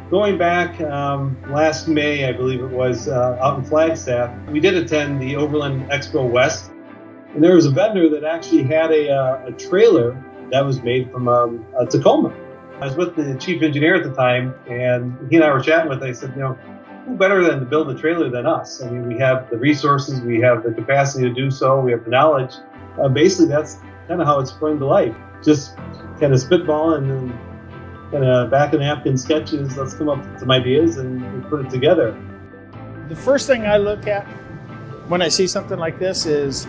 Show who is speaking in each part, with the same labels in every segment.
Speaker 1: Going back last May, I believe it was, out in Flagstaff, we did attend the Overland Expo West, and there was a vendor that actually had a trailer that was made from a Tacoma. I was with the chief engineer at the time, and he and I were chatting with it. I said, who better than to build a trailer than us? I mean, we have the resources, we have the capacity to do so, we have the knowledge. Basically, that's kind of how it sprung to life. Just kind of spitballing and then kind of back of napkin sketches. Let's come up with some ideas and put it together.
Speaker 2: The first thing I look at when I see something like this is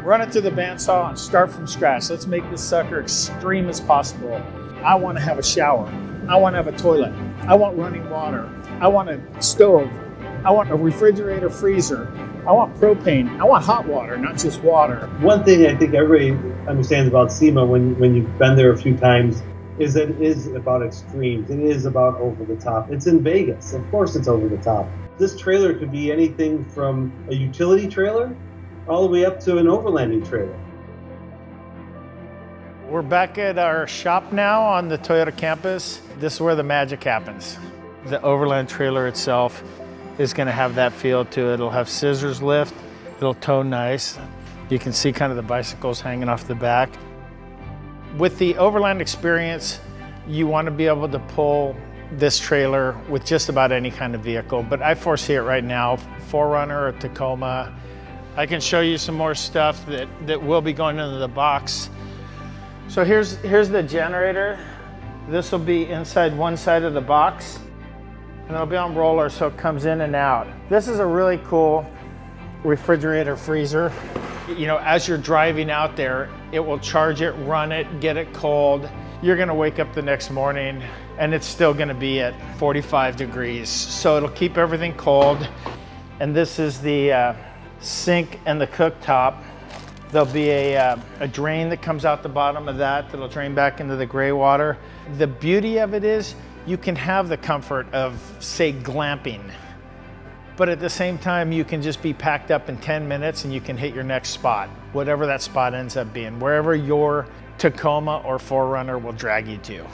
Speaker 2: run it to the bandsaw and start from scratch. Let's make this sucker extreme as possible. I want to have a shower. I want to have a toilet. I want running water. I want a stove. I want a refrigerator, freezer. I want propane. I want hot water, not just water.
Speaker 1: One thing I think everybody understands about SEMA when you've been there a few times is that it is about extremes. It is about over the top. It's in Vegas. Of course it's over the top. This trailer could be anything from a utility trailer all the way up to an overlanding trailer.
Speaker 2: We're back at our shop now on the Toyota campus. This is where the magic happens. The overland trailer itself is going to have that feel to it. It'll have scissors lift. It'll tow nice. You can see kind of the bicycles hanging off the back. With the overland experience, you want to be able to pull this trailer with just about any kind of vehicle, but I foresee it right now, 4Runner or Tacoma. I can show you some more stuff that will be going into the box. So here's the generator. This will be inside one side of the box, and it'll be on roller so it comes in and out. This is a really cool refrigerator freezer. As you're driving out there, it will charge it, run it, get it cold. You're gonna wake up the next morning and it's still gonna be at 45 degrees. So it'll keep everything cold. And this is the sink and the cooktop. There'll be a drain that comes out the bottom of that'll drain back into the gray water. The beauty of it is you can have the comfort of, say, glamping, but at the same time, you can just be packed up in 10 minutes and you can hit your next spot, whatever that spot ends up being, wherever your Tacoma or 4Runner will drag you to.